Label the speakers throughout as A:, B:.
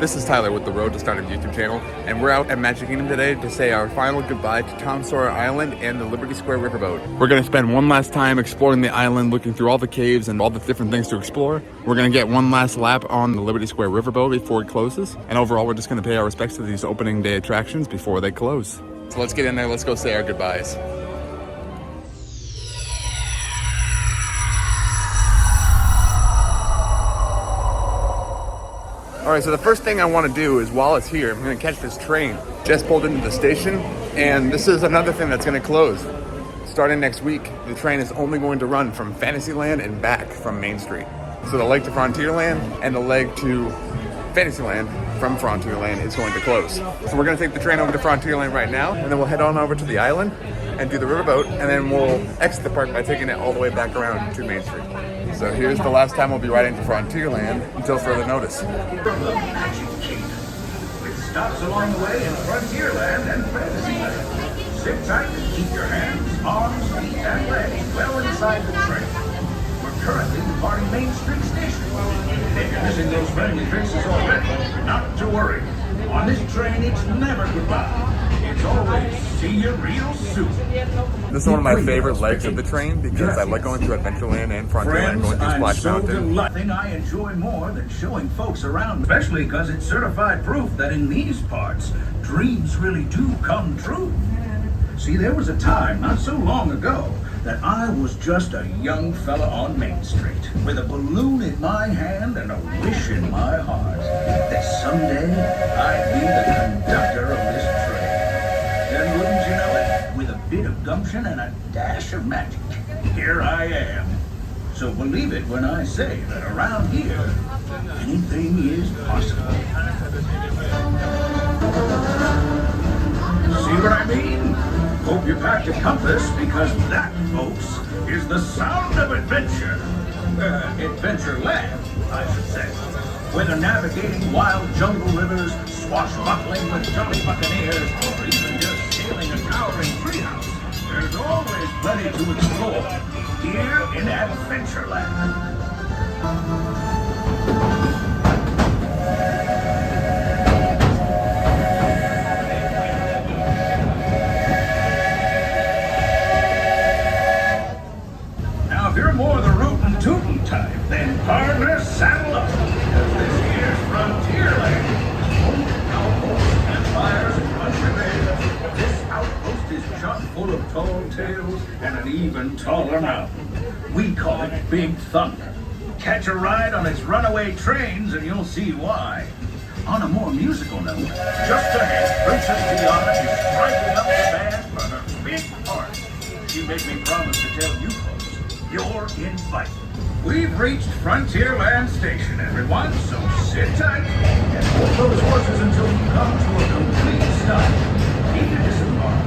A: This is Tyler with the Road to Stardom YouTube channel, and we're out at Magic Kingdom today to say our final goodbye to Tom Sawyer Island and the Liberty Square Riverboat. We're going to spend one last time exploring the island, looking through all the caves and all the different things to explore. We're going to get one last lap on the Liberty Square Riverboat before it closes, and overall we're just going to pay our respects to these opening day attractions before they close. So let's get in there, let's go say our goodbyes. All right, so the first thing I want to do is while it's here, I'm going to catch this train. Just pulled into the station, and this is another thing that's going to close. Starting next week, the train is only going to run from Fantasyland and back from Main Street. So the leg to Frontierland and the leg to Fantasyland from Frontierland is going to close. So we're going to take the train over to Frontierland right now, and then we'll head on over to the island and do the riverboat, and then we'll exit the park by taking it all the way back around to Main Street. So here's the last time we'll be riding to Frontierland until further notice.
B: From the Magic Kingdom, with stops along the way in Frontierland and Fantasyland. Sit tight and keep your hands, arms, feet, and legs well inside the train. We're currently departing Main Street Station. If you're missing those friendly faces already, not to worry. On this train, it's never goodbye. It's always see you real soon.
A: This is one of my favorite legs of the train because I like going through Adventureland and Frontierland, going through Splash Mountain.
B: Nothing I enjoy more than showing folks around, especially because it's certified proof that in these parts, dreams really do come true. See, there was a time not so long ago that I was just a young fella on Main Street with a balloon in my hand and a wish in my heart that someday I'd be the conductor of this train. Then wouldn't you know it, with a bit of gumption and a dash of magic, here I am. So believe it when I say that around here, anything is possible. See what I mean? Hope you packed a compass, because that, folks, is the sound of adventure. Adventureland, I should say. Whether navigating wild jungle rivers, swashbuckling with jolly buccaneers, or even just sailing a towering treehouse, there's always plenty to explore here in Adventureland. Now, if you're more the rootin' tootin' type, then partner, saddle up, because this here's Frontierland. Home to cowboys, campfires, and country bears. This outpost is chock full of tall tales and an even taller mountain. We call it Big Thunder. Catch a ride on its runaway trains and you'll see why. On a more musical note, just ahead, Princess Diana is striking up the band for her big part. She made me promise to tell you folks, you're invited. We've reached Frontierland Station, everyone, so sit tight and hold those horses until you come to a complete stop. Need to disembark.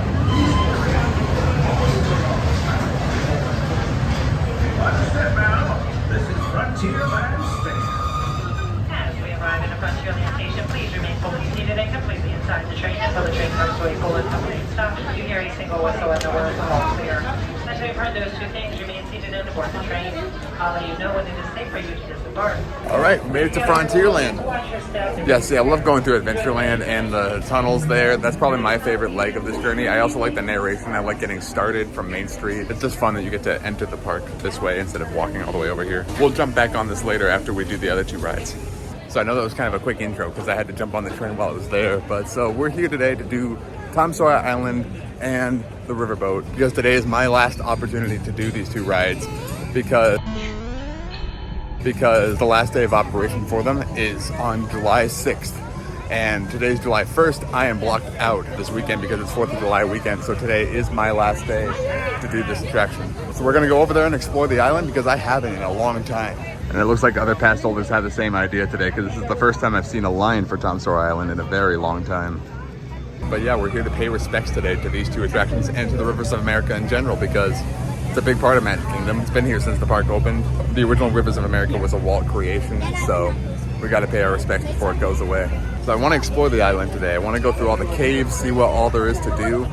B: Understood, ma'am. This is Frontierland Station.
C: As we arrive at the Frontierland Station, please remain fully seated and completely inside the train until the train comes to a full and complete stop. You hear a single whistle and the words are all clear. Until you've heard those two things, remain seated and aboard the train. I'll let you know when it is safe for you to disembark.
A: All right, we made it to Frontierland. Yes, I love going through Adventureland and the tunnels there. That's probably my favorite leg of this journey. I also like the narration. I like getting started from Main Street. It's just fun that you get to enter the park this way instead of walking all the way over here. We'll jump back on this later after we do the other two rides. So I know that was kind of a quick intro because I had to jump on the train while it was there. But so we're here today to do Tom Sawyer Island and the riverboat because today is my last opportunity to do these two rides because the last day of operation for them is on July 6th. And today's July 1st. I am blocked out this weekend because it's 4th of July weekend. So today is my last day to do this attraction. So we're gonna go over there and explore the island because I haven't in a long time. And it looks like other pass holders have the same idea today because this is the first time I've seen a line for Tom Sawyer Island in a very long time. But yeah, we're here to pay respects today to these two attractions and to the Rivers of America in general because it's a big part of Magic Kingdom. It's been here since the park opened. The original Rivers of America was a Walt creation, so we got to pay our respects before it goes away. So I want to explore the island today. I want to go through all the caves, see what all there is to do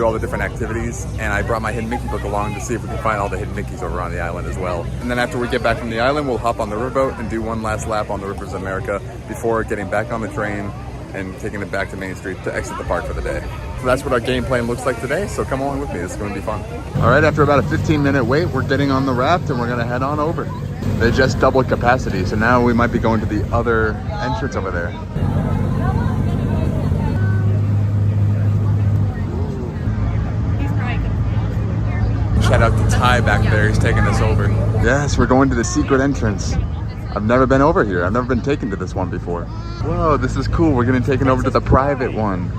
A: all the different activities, and I brought my Hidden Mickey book along to see if we can find all the Hidden Mickeys over on the island as well. And then after we get back from the island, we'll hop on the riverboat and do one last lap on the Rivers of America before getting back on the train and taking it back to Main Street to exit the park for the day. So that's what our game plan looks like today, so come along with me, it's going to be fun. All right, after about a 15-minute wait, we're getting on the raft and we're going to head on over. They just doubled capacity, so now we might be going to the other entrance over there. Shout out to Ty back there, he's taking us over. Yes, we're going to the secret entrance. I've never been over here. I've never been taken to this one before. Whoa, this is cool. We're getting taken over to the private one.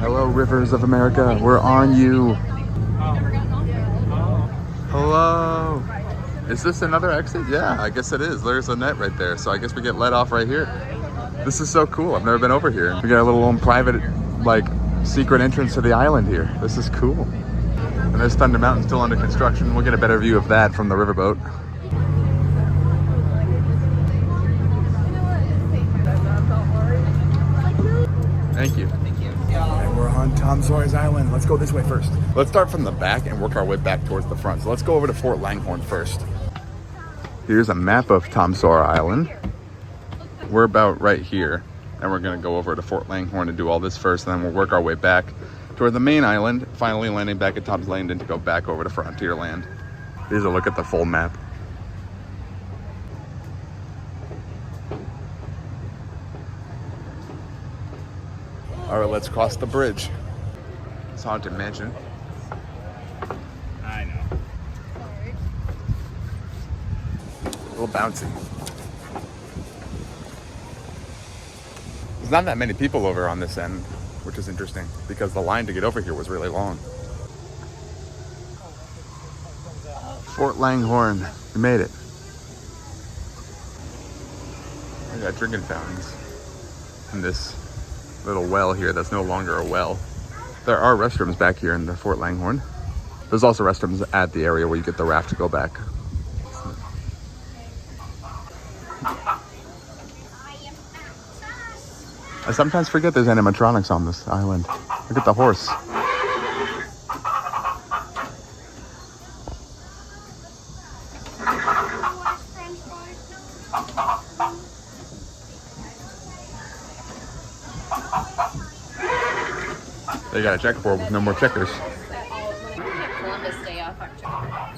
A: Hello, rivers of America. We're on you. Hello. Is this another exit? Yeah, I guess it is. There's a net right there. So I guess we get let off right here. This is so cool. I've never been over here. We got a little private, like, secret entrance to the island here. This is cool. And there's Thunder Mountain still under construction. We'll get a better view of that from the riverboat. Thank you. And we're on Tom Sawyer Island. Let's go this way first. Let's start from the back and work our way back towards the front. So let's go over to Fort Langhorne first. Here's a map of Tom Sawyer Island. We're about right here. And we're gonna go over to Fort Langhorne and do all this first, and then we'll work our way back toward the main island, finally landing back at Tom's Landing to go back over to Frontierland. Here's a look at the full map. All right, let's cross the bridge. It's Haunted Mansion.
D: I know.
A: A little bouncy. There's not that many people over on this end, which is interesting because the line to get over here was really long. Fort Langhorne, we made it. We got drinking fountains in this little well here that's no longer a well. There are restrooms back here in the Fort Langhorne. There's also restrooms at the area where you get the raft to go back. I sometimes forget there's animatronics on this island. Look at the horse. They got a checkerboard with no more checkers.
E: Columbus Day off October.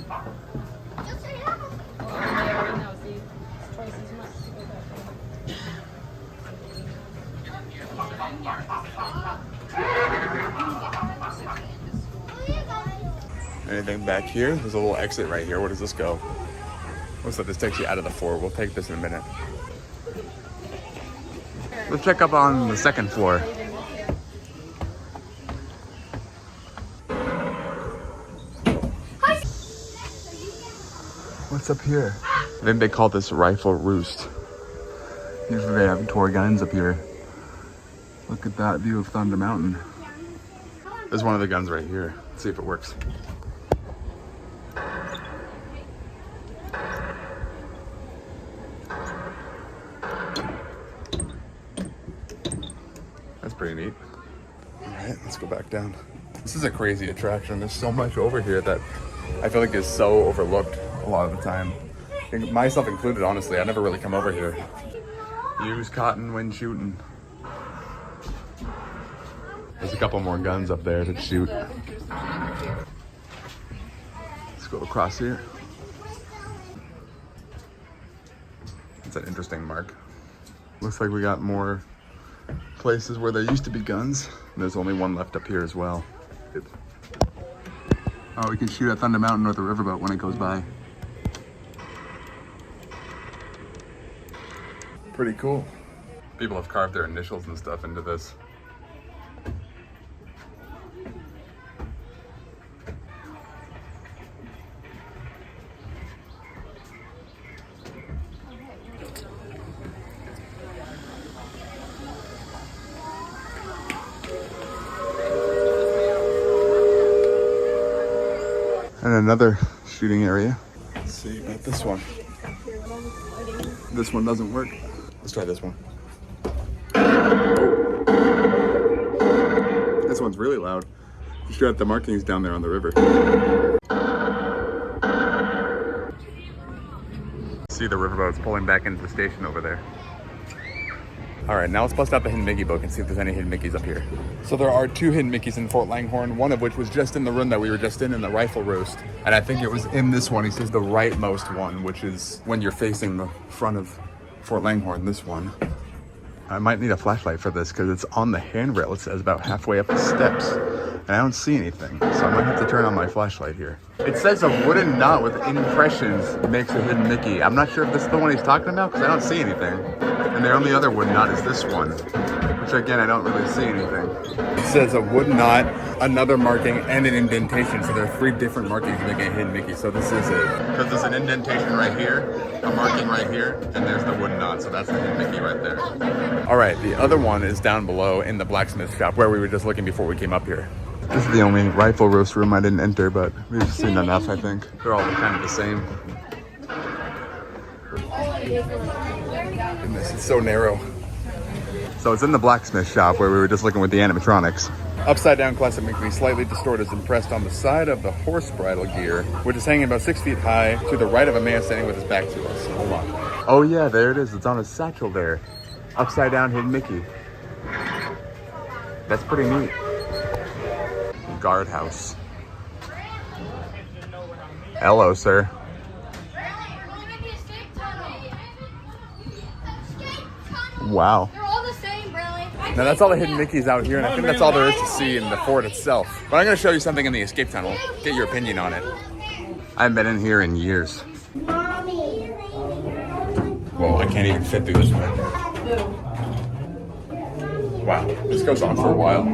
A: Anything back here? There's a little exit right here. Where does this go? Looks like this takes you out of the fort. We'll take this in a minute. Let's check up on the second floor. What's up here? I think they call this Rifle Roost. Usually they have toy guns up here. Look at that view of Thunder Mountain. There's one of the guns right here. Let's see if it works. That's pretty neat. All right, let's go back down. This is a crazy attraction. There's so much over here that I feel like is so overlooked a lot of the time. Myself included, honestly. I never really come over here. Use cotton when shooting. There's a couple more guns up there to shoot. Let's go across here. It's an interesting mark. Looks like we got more places where there used to be guns. And there's only one left up here as well. Oh, we can shoot at Thunder Mountain or the riverboat when it goes by. Pretty cool. People have carved their initials and stuff into this. And another shooting area. Let's see about this one. This one doesn't work. Let's try this one. Oh. This one's really loud. You should have the markings down there on the river. see the riverboats pulling back into the station over there. All right, now let's bust out the Hidden Mickey book and see if there's any Hidden Mickeys up here. So there are 2 Hidden Mickeys in Fort Langhorne, one of which was just in the room that we were just in the rifle roast. And I think it was in this one. He says the rightmost one, which is when you're facing the front of Fort Langhorne, this one. I might need a flashlight for this because it's on the handrail. It says about halfway up the steps. And I don't see anything, so I might have to turn on my flashlight here. It says a wooden knot with impressions makes a Hidden Mickey. I'm not sure if this is the one he's talking about because I don't see anything. And the only other wooden knot is this one, which again, I don't really see anything. It says a wooden knot, another marking, and an indentation. So there are 3 different markings making a Hidden Mickey. So this is it. Because there's an indentation right here, a marking right here, and there's the wooden knot. So that's the Hidden Mickey right there. All right, the other one is down below in the blacksmith shop where we were just looking before we came up here. This is the only rifle roast room I didn't enter, but we've seen enough, I think. They're all kind of the same. Goodness, it's so narrow. So it's in the blacksmith shop where we were just looking with the animatronics. Upside down classic McVie, slightly distorted, is impressed on the side of the horse bridle gear, which is hanging about 6 feet high to the right of a man standing with his back to us. Hold on. Oh yeah, there it is. It's on his satchel there. Upside down Hidden Mickey. That's pretty neat. Guardhouse. Hello, sir. Wow.
D: They're all the same, really.
A: Now that's all the Hidden Mickeys out here, and I think that's all there is to see in the fort itself. But I'm going to show you something in the escape tunnel. Get your opinion on it. I haven't been in here in years. Whoa, I can't even fit through this one. Wow, this goes on for a while.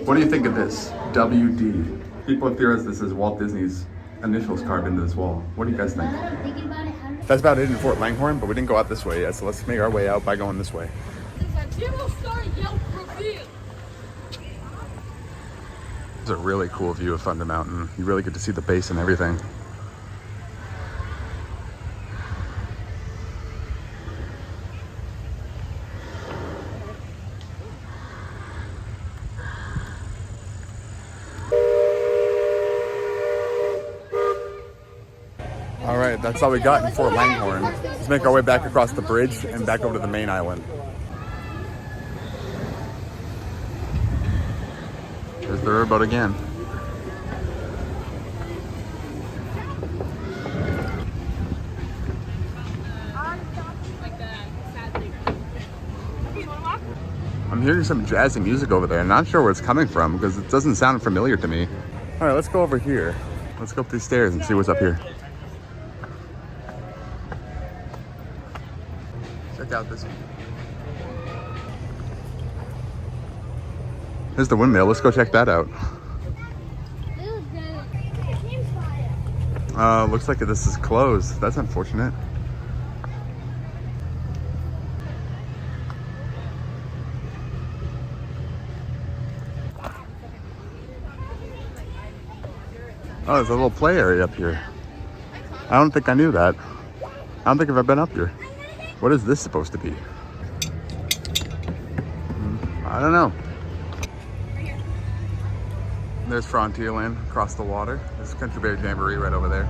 A: What do you think of this? WD. People theorize this is Walt Disney's initials carved into this wall. What do you guys think? That's about it in Fort Langhorne, but we didn't go out this way yet, so let's make our way out by going this way. It's a really cool view of Thunder Mountain. You really get to see the base and everything. All right, that's all we got in Fort Langhorne. Let's make our way back across the bridge and back over to the main island. There's the riverboat again. I'm hearing some jazzy music over there. I'm not sure where it's coming from because it doesn't sound familiar to me. All right, let's go over here. Let's go up these stairs and see what's up here. Check out this one. There's the windmill. Let's go check that out. Looks like this is closed. That's unfortunate. Oh, there's a little play area up here. I don't think I knew that. I don't think I've ever been up here. What is this supposed to be? I don't know. There's Frontierland across the water. There's Country Bear Jamboree right over there.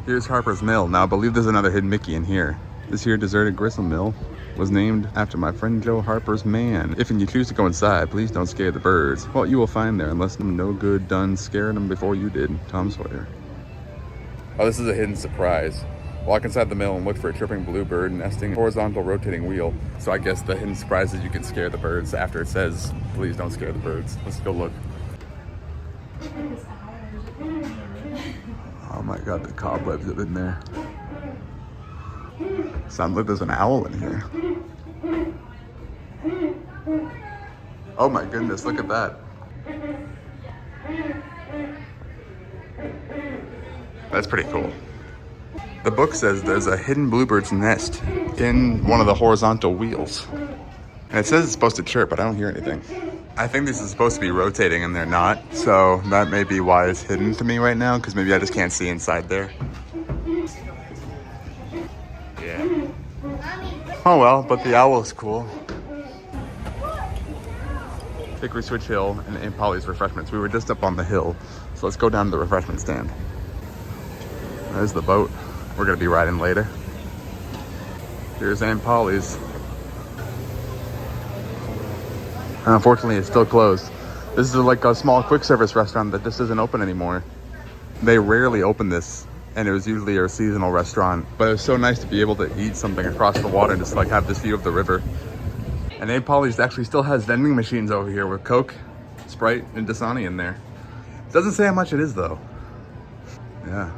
A: Here's Harper's Mill. Now I believe there's another Hidden Mickey in here. This here deserted gristle mill was named after my friend Joe Harper's man. If you choose to go inside, please don't scare the birds. What you will find there, unless no good done scaring them before you did. Tom Sawyer. Oh, this is a hidden surprise. Walk inside the mill and look for a chirping bluebird nesting a horizontal rotating wheel. So I guess the hidden surprise is you can scare the birds after it says, please don't scare the birds. Let's go look. Oh my God, the cobwebs are in there. Sounds like there's an owl in here. Oh my goodness, look at that. That's pretty cool. The book says there's a hidden bluebird's nest in one of the horizontal wheels. And it says it's supposed to chirp, but I don't hear anything. I think this is supposed to be rotating and they're not. So that may be why it's hidden to me right now, because maybe I just can't see inside there. Yeah. Oh well, but the owl is cool. Hickory Switch Hill and Aunt Polly's Refreshments. We were just up on the hill, so let's go down to the refreshment stand. There's the boat we're gonna be riding later. Here's Aunt Polly's. Unfortunately, it's still closed. This is like a small quick service restaurant that just isn't open anymore. They rarely open this, and it was usually a seasonal restaurant, but it was so nice to be able to eat something across the water and just like have this view of the river. And Aunt Polly's actually still has vending machines over here with Coke, Sprite, and Dasani in there. Doesn't say how much it is though. Yeah.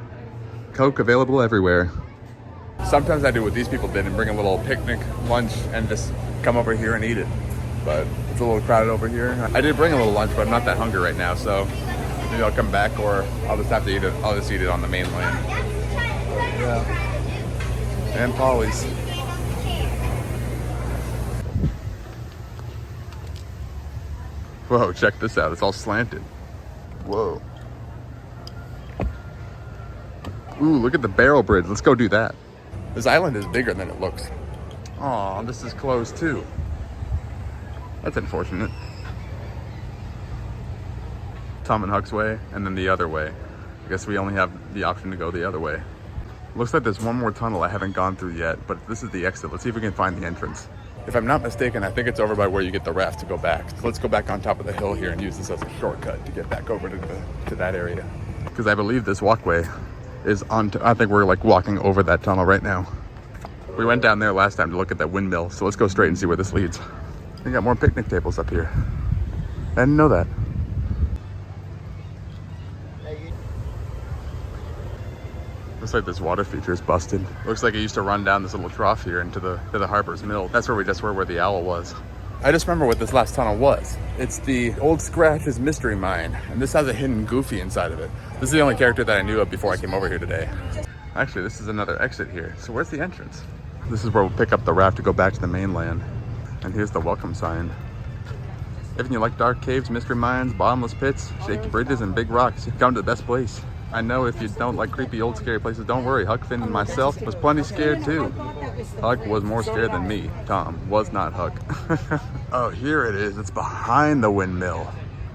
A: Coke available everywhere. Sometimes I do what these people did and bring a little picnic lunch and just come over here and eat it. But it's a little crowded over here. I did bring a little lunch, but I'm not that hungry right now, so maybe I'll come back or I'll just have to eat it. I'll just eat it on the mainland. Yeah. Aunt Polly's. Whoa, check this out. It's all slanted. Whoa. Ooh, look at the barrel bridge. Let's go do that. This island is bigger than it looks. Aw, this is closed too. That's unfortunate. Tom and Huck's way, and then the other way. I guess we only have the option to go the other way. Looks like there's one more tunnel I haven't gone through yet, but this is the exit. Let's see if we can find the entrance. If I'm not mistaken, I think it's over by where you get the raft to go back. So let's go back on top of the hill here and use this as a shortcut to get back over to that area. Because I believe this walkway is on, I think we're like walking over that tunnel right now. We went down there last time to look at that windmill, so let's go straight and see where this leads. They got more picnic tables up here. I didn't know that. Looks like this water feature is busted. Looks like it used to run down this little trough here into the Harper's Mill. That's where we just were where the owl was. I just remember what this last tunnel was. It's the Old Scratch's Mystery Mine, and this has a hidden Goofy inside of it. This is the only character that I knew of before I came over here today. Actually, this is another exit here. So where's the entrance? This is where we'll pick up the raft to go back to the mainland. And here's the welcome sign. If you like dark caves, mystery mines, bottomless pits, shaky bridges, and big rocks, you come to the best place. I know if you don't like creepy old scary places, don't worry. Huck, Finn, and myself was plenty scared too. Huck was more scared than me. Tom was not Huck. Oh, here it is. It's behind the windmill.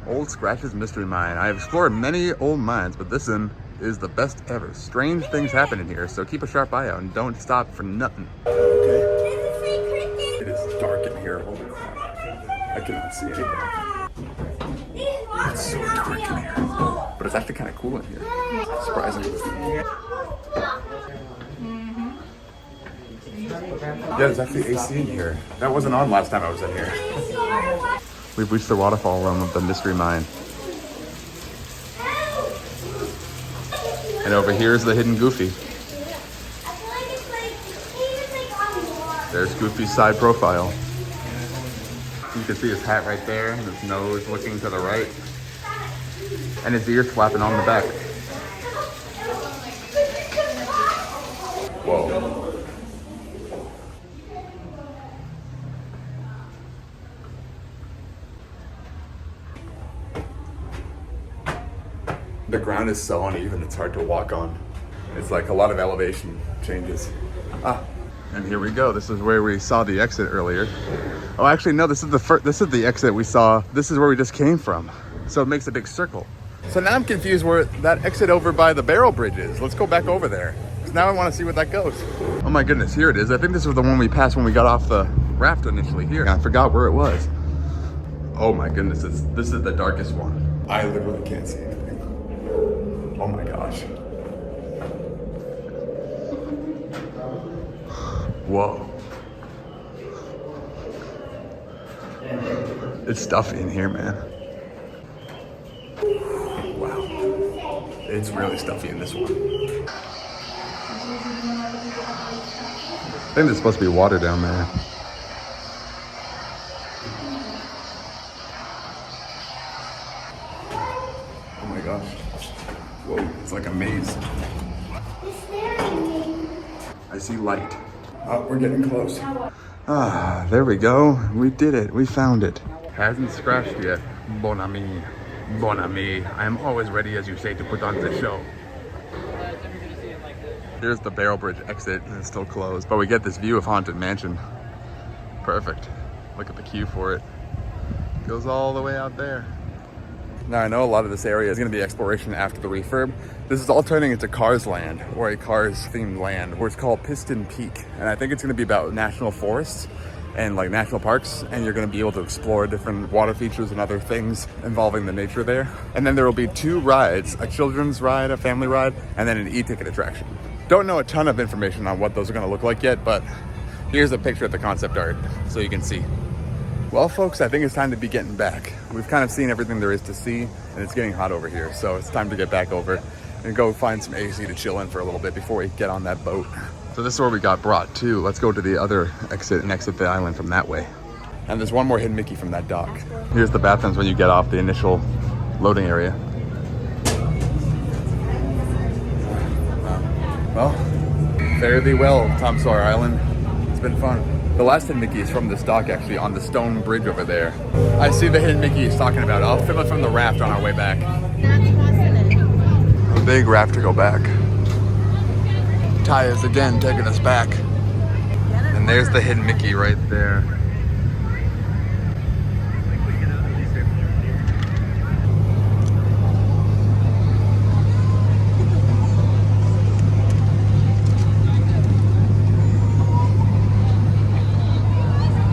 A: Old Scratch's Mystery Mine. I have explored many old mines, but this one is the best ever. Strange things happen in here, so keep a sharp eye out and don't stop for nothing. Okay. It is dark in here. Holy crap. I cannot see anything. It's so dark in here. But it's actually kind of cool in here. Surprising. Yeah, there's actually AC in here. That wasn't on last time I was in here. We've reached the waterfall realm of the Mystery Mine. And over here is the hidden Goofy. There's Goofy's side profile. You can see his hat right there, and his nose looking to the right. And his ears flapping on the back. Whoa. The ground is so uneven, it's hard to walk on. It's like a lot of elevation changes. Ah, and here we go. This is where we saw the exit earlier. Oh, actually, no, this is the exit we saw. This is where we just came from. So it makes a big circle. So now I'm confused where that exit over by the barrel bridge is. Let's go back over there. Because now I want to see where that goes. Oh my goodness, here it is. I think this was the one we passed when we got off the raft initially here. I forgot where it was. Oh my goodness, this is the darkest one. I literally can't see anything. Oh my gosh. Whoa. It's stuffy in here, man. Wow. It's really stuffy in this one. I think there's supposed to be water down there. Oh my gosh. Whoa, it's like a maze. I see light. Oh, we're getting close. Ah, there we go. We did it. We found it. Hasn't scratched yet. Bon ami. Bon ami. I am always ready, as you say, to put on the show. Here's the barrel bridge exit, and it's still closed. But we get this view of Haunted Mansion. Perfect. Look at the queue for it. Goes all the way out there. Now I know a lot of this area is going to be exploration after the refurb. This is all turning into Cars Land, or a Cars themed land, where it's called Piston Peak. And I think it's going to be about national forests and like national parks, and you're going to be able to explore different water features and other things involving the nature there. And then there will be 2 rides, a children's ride, a family ride, and then an e-ticket attraction. Don't know a ton of information on what those are going to look like yet, but here's a picture of the concept art so you can see. Well, folks, I think it's time to be getting back. We've kind of seen everything there is to see, and it's getting hot over here, so it's time to get back over and go find some AC to chill in for a little bit before we get on that boat. So this is where we got brought to. Let's go to the other exit and exit the island from that way. And there's one more hidden Mickey from that dock. Here's the bathrooms when you get off the initial loading area. Well, fare thee well, Tom Sawyer Island. It's been fun. The last hidden Mickey is from this dock, actually, on the stone bridge over there. I see the hidden Mickey he's talking about. I'll film it from the raft on our way back. A big raft to go back. Ty is again taking us back. And there's the hidden Mickey right there.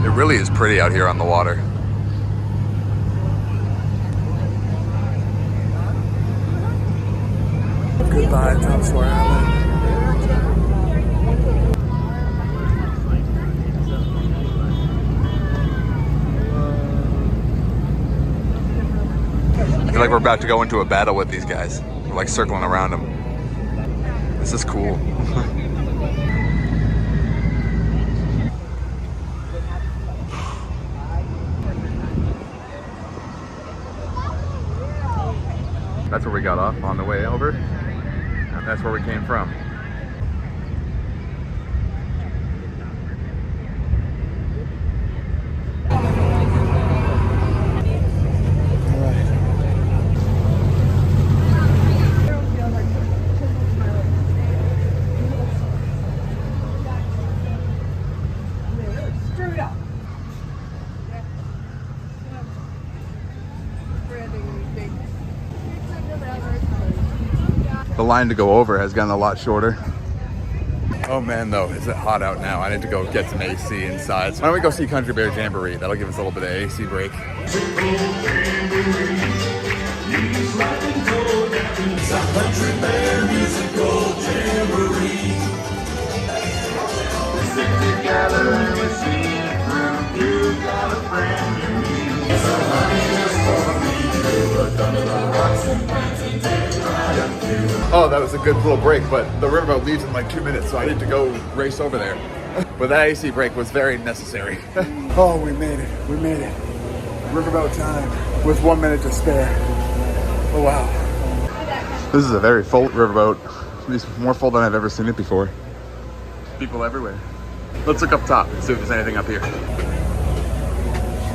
A: It really is pretty out here on the water. Goodbye, Tom Sawyer Island. I feel like we're about to go into a battle with these guys. We're like circling around them. This is cool. That's where we got off on the way over, and that's where we came from. The line to go over has gotten a lot shorter. Oh man, though, is it hot out now? I need to go get some AC inside. So why don't we go see Country Bear Jamboree? That'll give us a little bit of AC break. Oh, that was a good little break, but the riverboat leaves in like 2 minutes, so I need to go race over there. But that AC break was very necessary. Oh, we made it. We made it. Riverboat time with 1 minute to spare. Oh, wow. This is a very full riverboat. It's more full than I've ever seen it before. People everywhere. Let's look up top and see if there's anything up here.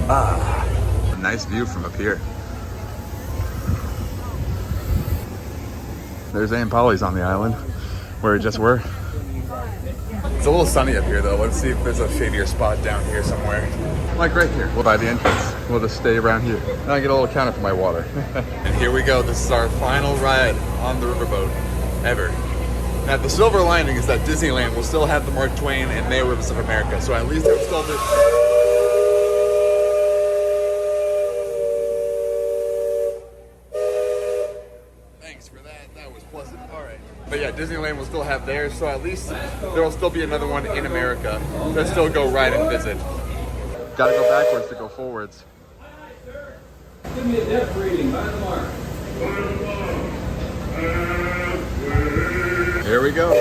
A: Ah, a nice view from up here. There's Aunt Polly's on the island, where we just were. It's a little sunny up here though. Let's see if there's a shadier spot down here somewhere. Like right here. We'll buy the entrance. We'll just stay around here. And I get a little counter for my water. And here we go. This is our final ride on the riverboat ever. Now the silver lining is that Disneyland will still have the Mark Twain and Mayor Rivers of America. So at least there's still this. But yeah, Disneyland will still have theirs, so at least there will still be another one in America. Let's still go ride and visit. Gotta go backwards to go forwards.
B: Give me a depth reading by the mark.
A: Here we go.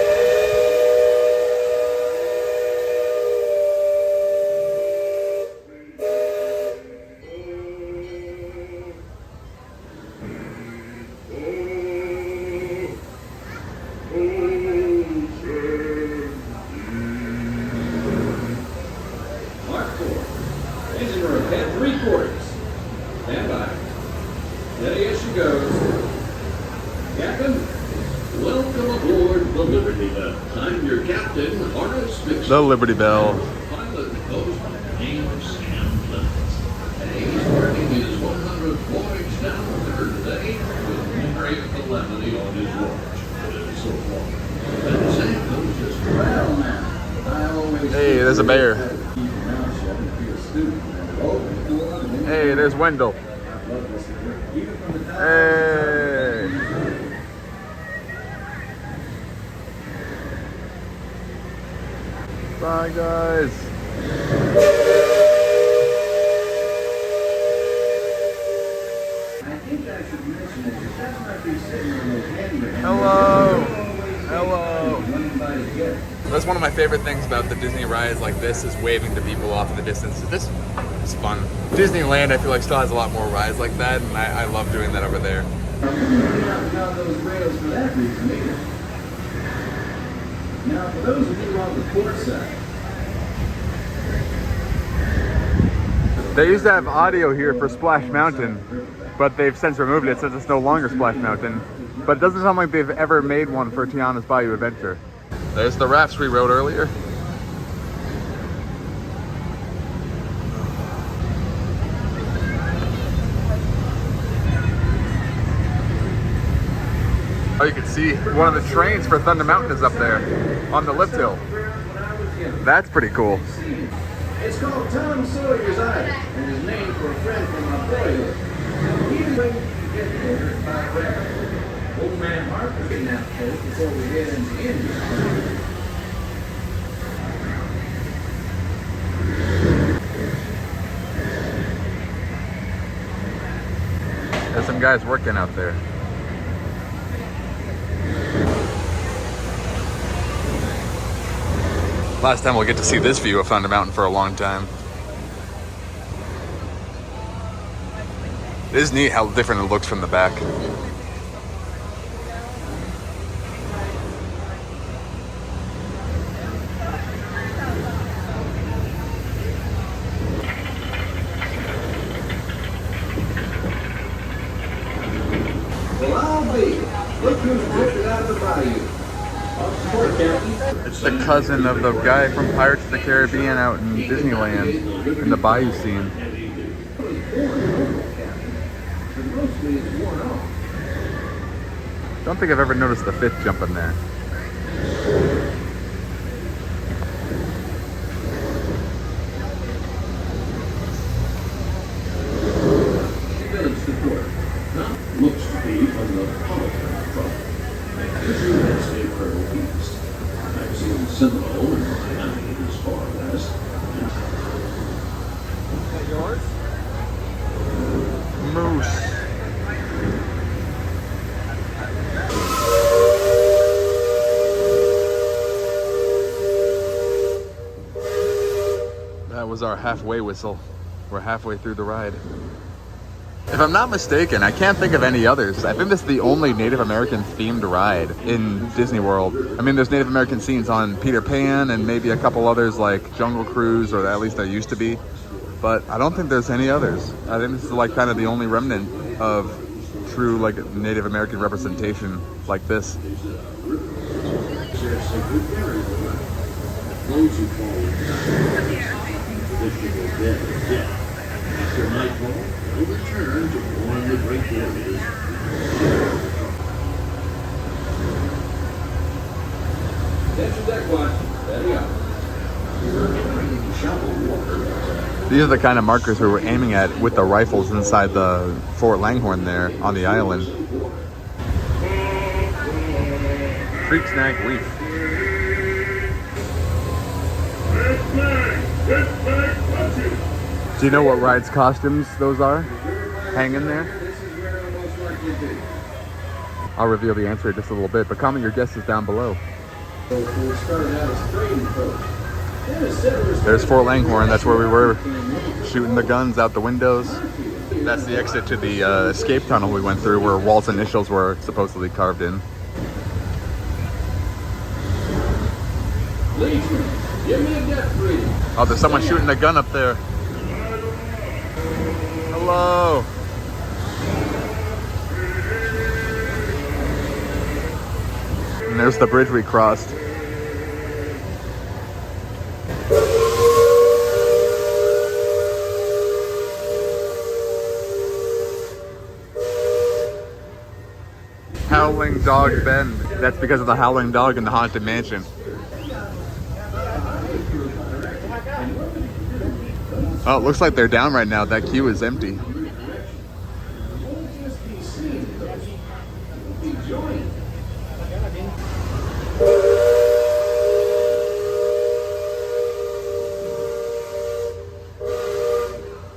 D: The Liberty Belle.
B: Pilot goes by the name of Sam Clemens. marking his 100th voyage down there today with great calamity on his watch. So far. And Sam goes just well now.
A: Hey, there's a bear. Hey, there's Wendell. Hey. Bye, guys. Hello. Hello. That's one of my favorite things about the Disney rides like this is waving to people off in the distance. This is fun. Disneyland, I feel like, still has a lot more rides like that, and I love doing that over there.
B: Now, for those of you on the port side,
A: they used to have audio here for Splash Mountain, but they've since removed it since it's no longer Splash Mountain. But it doesn't sound like they've ever made one for Tiana's Bayou Adventure. There's the rafts we rode earlier. Oh, you can see one of the trains for Thunder Mountain is up there on the lift hill. That's pretty cool.
B: it's called Tom Sawyer's Island, and is named for a friend from my boyhood. Even when you get injured by a raft, old man Harper getting out coast before we head into India.
A: There's some guys working out there. Last time we'll get to see this view of Thunder Mountain for a long time. It is neat how different it looks from the back.
B: Well, I'll be. Look who's drifted out of the bayou.
A: It's the cousin of the guy from Pirates of the Caribbean out in Disneyland in the bayou scene. Don't think I've ever noticed the fish jumping there.
B: Looks to be from the Polytech front. Wednesday further east. I've seen Seminole and Miami as far west.
A: Is that yours? Moose. That was our halfway whistle. We're halfway through the ride. If I'm not mistaken, I can't think of any others. I think this is the only Native American themed ride in Disney World. I mean, there's Native American scenes on Peter Pan and maybe a couple others like Jungle Cruise, or at least there used to be. But I don't think there's any others. I think this is like kind of the only remnant of true like Native American representation like this.
B: After nightfall, we'll return to warn the great warriors. Attention deck watch. Ready up.
A: These are the kind of markers we were aiming at with the rifles inside the Fort Langhorne there on the island. Creek Snag Reef. Do you know what rides costumes those are hanging there? I'll reveal the answer in just a little bit, but comment your guesses down below. There's Fort Langhorne, that's where we were shooting the guns out the windows. That's the exit to the escape tunnel we went through where Walt's initials were supposedly carved in. Oh, there's someone shooting a gun up there. Hello. And there's the bridge we crossed. Howling Dog Bend. That's because of the howling dog in the Haunted Mansion. Oh, it looks like they're down right now. That queue is empty.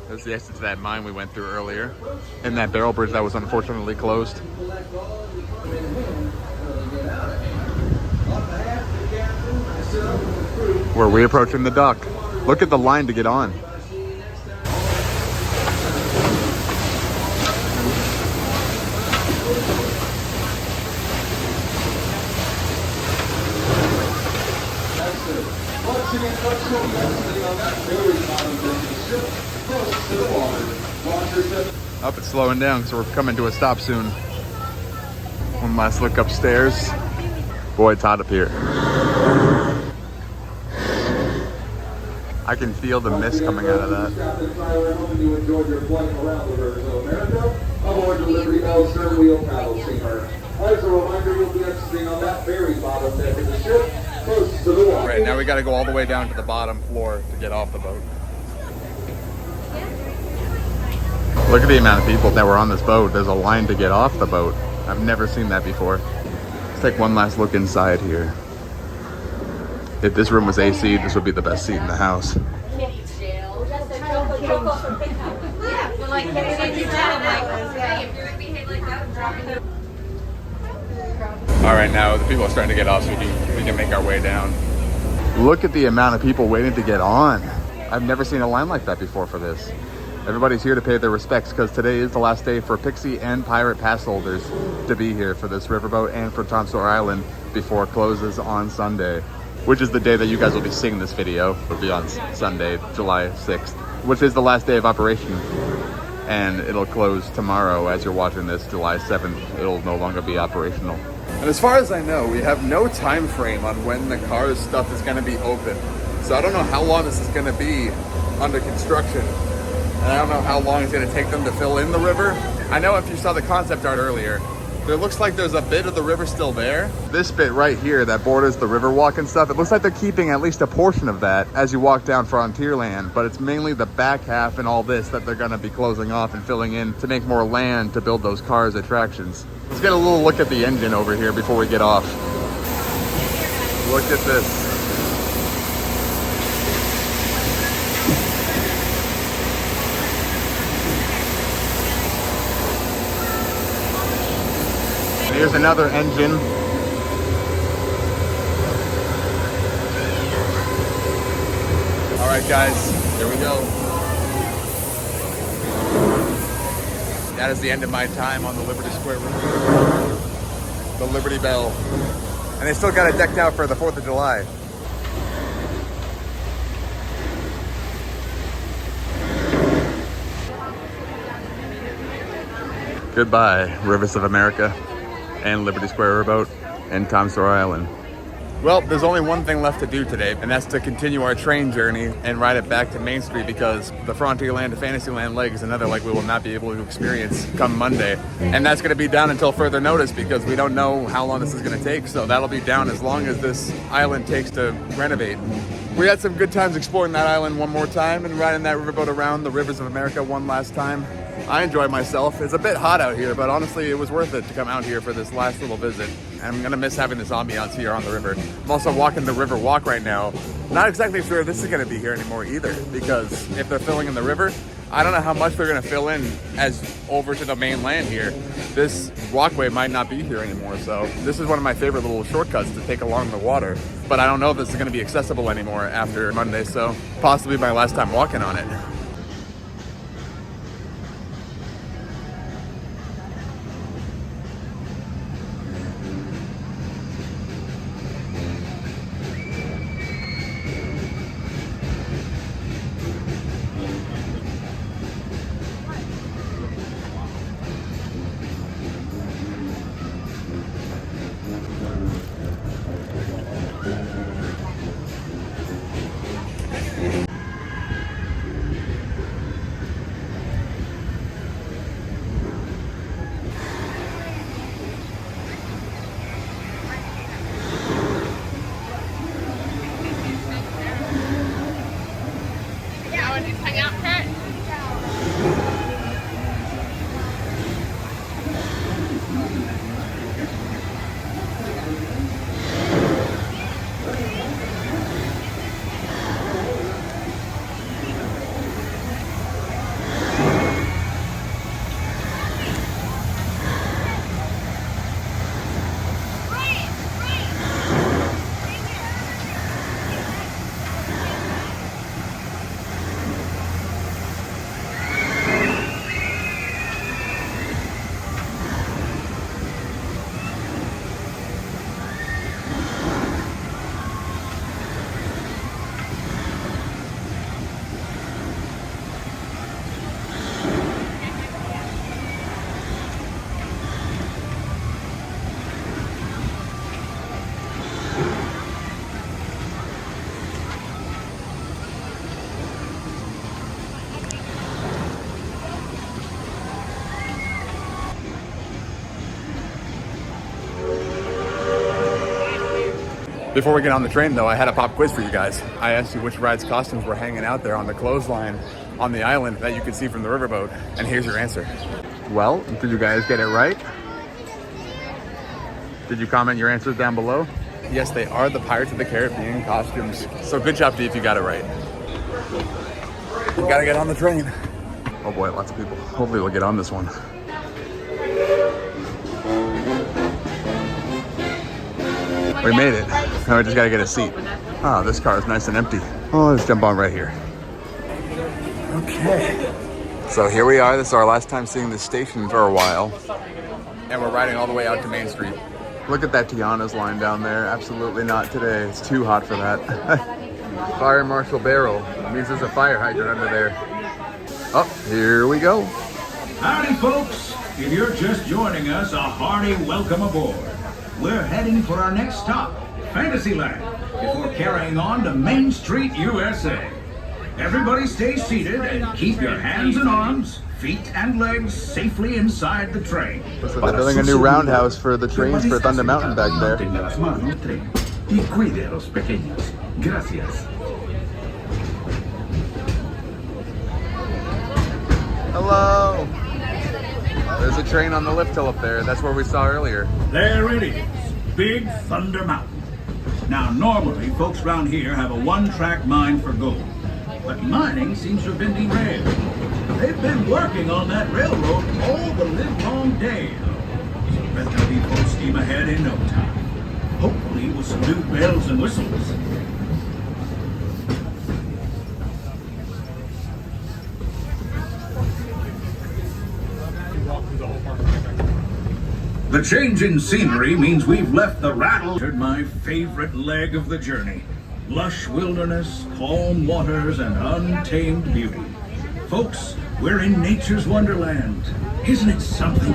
A: There's the exit to that mine we went through earlier. And that barrel bridge that was unfortunately closed. We're reapproaching the dock. Look at the line to get on. Up, it's slowing down, so we're coming to a stop soon. One last look upstairs. Boy, it's hot up here. I can feel the mist coming out of that.
B: Aboard the Liberty Belle stern wheel paddle steamer. As a reminder, you'll be exiting on that very bottom deck of the ship, close to the water.
A: Right, now we gotta go all the way down to the bottom floor to get off the boat. Look at the amount of people that were on this boat. There's a line to get off the boat. I've never seen that before. Let's take one last look inside here. If this room was AC, this would be the best seat in the house. All right, now the people are starting to get off, so we can make our way down. Look at the amount of people waiting to get on. I've never seen a line like that before for this. Everybody's here to pay their respects because today is the last day for Pixie and Pirate Pass holders to be here for this riverboat and for Tom Sawyer Island before it closes on Sunday, which is the day that you guys will be seeing this video. It'll be on Sunday, July 6th, which is the last day of operation. And it'll close tomorrow as you're watching this, July 7th. It'll no longer be operational. And as far as I know, we have no time frame on when the car's stuff is going to be open. So I don't know how long this is going to be under construction. And I don't know how long it's going to take them to fill in the river. I know if you saw the concept art earlier, there looks like there's a bit of the river still there. This bit right here that borders the river walk and stuff, it looks like they're keeping at least a portion of that as you walk down Frontierland, but it's mainly the back half and all this that they're going to be closing off and filling in to make more land to build those cars attractions. Let's get a little look at the engine over here before we get off. Look at this. Here's another engine. All right, guys, here we go. That is the end of my time on the Liberty Square Riverboat, the Liberty Belle. And they still got it decked out for the 4th of July. Goodbye, Rivers of America and Liberty Square Riverboat and Tom Sawyer Island. Well, there's only one thing left to do today, and that's to continue our train journey and ride it back to Main Street, because the Frontierland to Fantasyland leg is another leg we will not be able to experience come Monday. And that's going to be down until further notice because we don't know how long this is going to take. So that'll be down as long as this island takes to renovate. We had some good times exploring that island one more time and riding that riverboat around the Rivers of America one last time. I enjoyed myself. It's a bit hot out here, but honestly, it was worth it to come out here for this last little visit. I'm gonna miss having this ambiance here on the river. I'm also walking the river walk right now. Not exactly sure if this is gonna be here anymore either, because if they're filling in the river, I don't know how much they're gonna fill in as over to the mainland here. This walkway might not be here anymore, so this is one of my favorite little shortcuts to take along the water. But I don't know if this is gonna be accessible anymore after Monday, so possibly my last time walking on it. Before we get on the train though, I had a pop quiz for you guys. I asked you which rides costumes were hanging out there on the clothesline on the island that you could see from the riverboat, and here's your answer. Well, did you guys get it right? Did you comment your answers down below? Yes, they are the Pirates of the Caribbean costumes. So good job to you if you got it right. We gotta get on the train. Oh boy, lots of people. Hopefully we'll get on this one. We made it. Now we just gotta get a seat. Oh, this car is nice and empty. Oh, let's jump on right here. Okay. So here we are. This is our last time seeing this station for a while. And we're riding all the way out to Main Street. Look at that Tiana's line down there. Absolutely not today. It's too hot for that. Fire Marshal Barrel. It means there's a fire hydrant under there. Oh, here we go.
B: Howdy, folks. If you're just joining us, a hearty welcome aboard. We're heading for our next stop, Fantasyland, before carrying on to Main Street, USA. Everybody stay seated and keep your hands and arms, feet and legs safely inside the train.
A: So they're building a new roundhouse for the trains for Thunder Mountain back there.
B: Y cuide a los pequeños. Gracias.
A: Hello. There's a train on the lift hill up there. That's where we saw earlier.
B: There it is, Big Thunder Mountain. Now, normally, folks around here have a one-track mine for gold. But mining seems to have been derailed. They've been working on that railroad all the livelong day. So I bet they'll be full steam ahead in no time. Hopefully with some new bells and whistles. The change in scenery means we've left the rattle. My favorite leg of the journey. Lush wilderness, calm waters, and untamed beauty. Folks, we're in nature's wonderland. Isn't it something?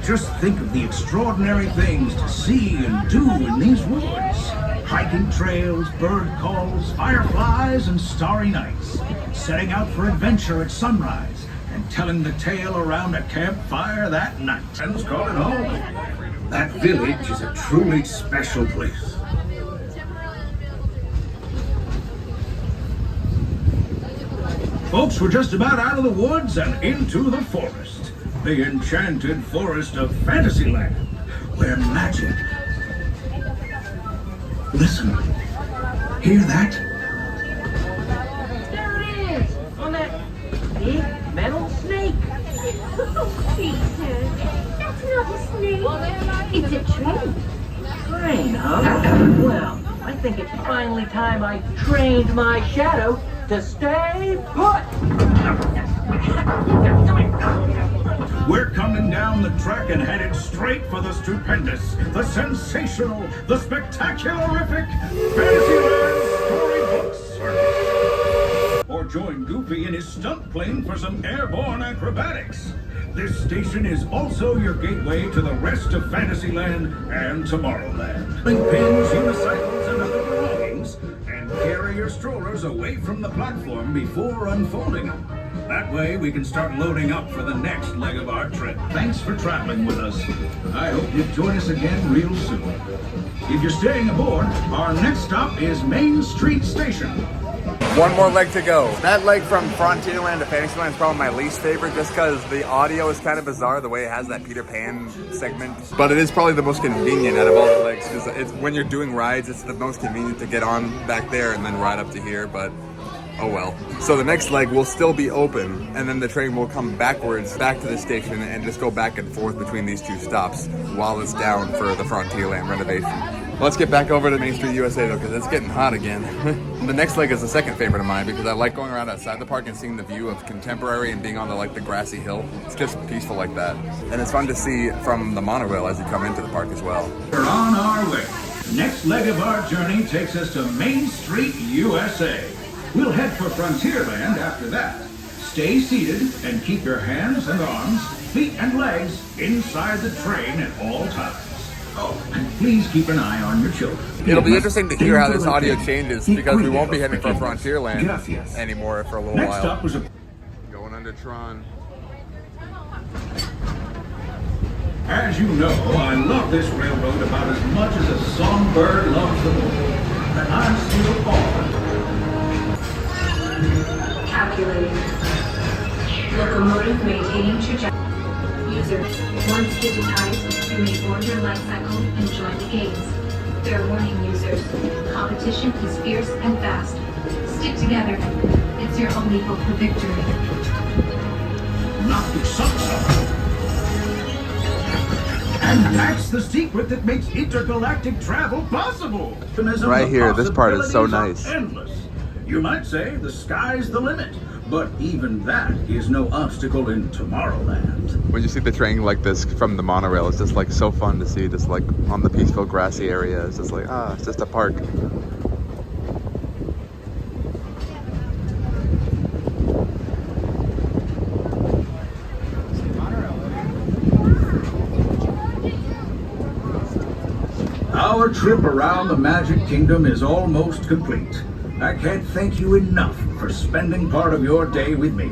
B: Just think of the extraordinary things to see and do in these woods. Hiking trails, bird calls, fireflies, and starry nights. Setting out for adventure at sunrise and telling the tale around a campfire that night. Friends call it home. That village is a truly special place. Folks, we're just about out of the woods and into the forest. The enchanted forest of Fantasyland, where magic... Listen. Hear that?
D: There it is! On that big metal snake!
F: Oh, Peter, that's not a snake. It's a train.
D: Train, huh? Well, I think it's finally time I trained my shadow to stay put!
B: We're coming down the track and headed straight for the stupendous, the sensational, the spectacularific Fantasyland Storybook Circus. Or join Goofy in his stunt plane for some airborne acrobatics. This station is also your gateway to the rest of Fantasyland and Tomorrowland. Pins, unicycles, and other belongings, and carry your strollers away from the platform before unfolding them. That way we can start loading up for the next leg of our trip. Thanks for traveling with us. I hope you'll join us again real soon. If you're staying aboard, our next stop is Main Street Station.
A: One more leg to go. That leg from Frontierland to Fantasyland is probably my least favorite just because the audio is kind of bizarre the way it has that Peter Pan segment. But it is probably the most convenient out of all the legs because it's when you're doing rides, it's the most convenient to get on back there and then ride up to here. But oh well. So the next leg will still be open and then the train will come backwards back to the station and just go back and forth between these two stops while it's down for the Frontierland renovation. Let's get back over to Main Street USA though, because it's getting hot again. The next leg is the second favorite of mine because I like going around outside the park and seeing the view of Contemporary and being on the grassy hill. It's just peaceful like that. And it's fun to see from the monorail as you come into the park as well.
B: We're on our way. Next leg of our journey takes us to Main Street USA. We'll head for Frontierland after that. Stay seated and keep your hands and arms, feet and legs inside the train at all times. Oh, and please keep an eye on your children.
A: It'll be interesting to hear how this audio changes because we won't be heading for Frontierland anymore for a little
B: Next
A: while.
B: up was
A: Going under Tron.
B: As you know, I love this railroad about as much as a songbird loves the moon. And I'm still on.
G: Calculating. Locomotive maintaining trajectory. User, once digitized, you may board your life cycle and join the games. Fair warning, users. Competition is fierce and fast. Stick together. It's your only hope for victory.
B: Not to suck. And that's the secret that makes intergalactic travel possible.
A: Right here, this part is so nice.
B: Endless. You might say the sky's the limit, but even that is no obstacle in Tomorrowland.
A: When you see the train like this from the monorail, it's just like so fun to see, just like on the peaceful grassy area. It's just like, it's just a park.
B: Our trip around the Magic Kingdom is almost complete. I can't thank you enough for spending part of your day with me.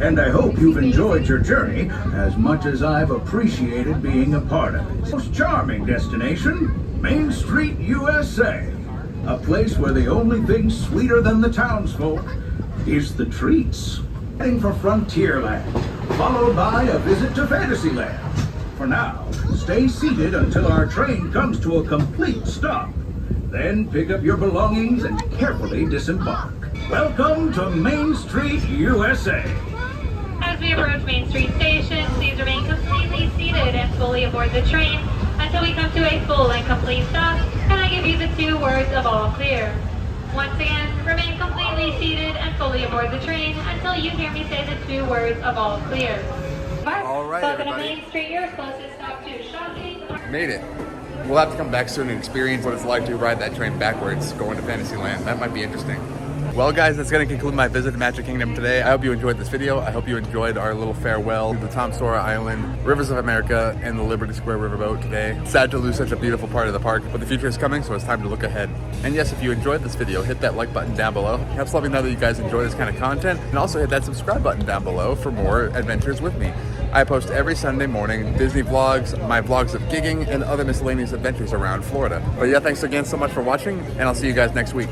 B: And I hope you've enjoyed your journey as much as I've appreciated being a part of it. Most charming destination, Main Street, USA. A place where the only thing sweeter than the townsfolk is the treats. Heading for Frontierland, followed by a visit to Fantasyland. For now, stay seated until our train comes to a complete stop. Then pick up your belongings and carefully disembark. Welcome to Main Street, USA.
C: As we approach Main Street Station, please remain completely seated and fully aboard the train until we come to a full and complete stop, and I give you the 2 words of all clear. Once again, remain completely seated and fully aboard the train until you hear me say the 2 words of all clear.
A: All right,
C: Welcome to
A: everybody.
C: Main Street, your closest stop to shopping.
A: Made it. We'll have to come back soon and experience what it's like to ride that train backwards going to Fantasyland. That might be interesting. Well guys, that's going to conclude my visit to Magic Kingdom today. I hope you enjoyed this video. I hope you enjoyed our little farewell to the Tom Sawyer Island, Rivers of America, and the Liberty Square Riverboat today. Sad to lose such a beautiful part of the park, but the future is coming, so it's time to look ahead. And yes, if you enjoyed this video, hit that like button down below. It helps let me know that you guys enjoy this kind of content, and also hit that subscribe button down below for more adventures with me. I post every Sunday morning Disney vlogs, my vlogs of gigging, and other miscellaneous adventures around Florida. But yeah, thanks again so much for watching, and I'll see you guys next week.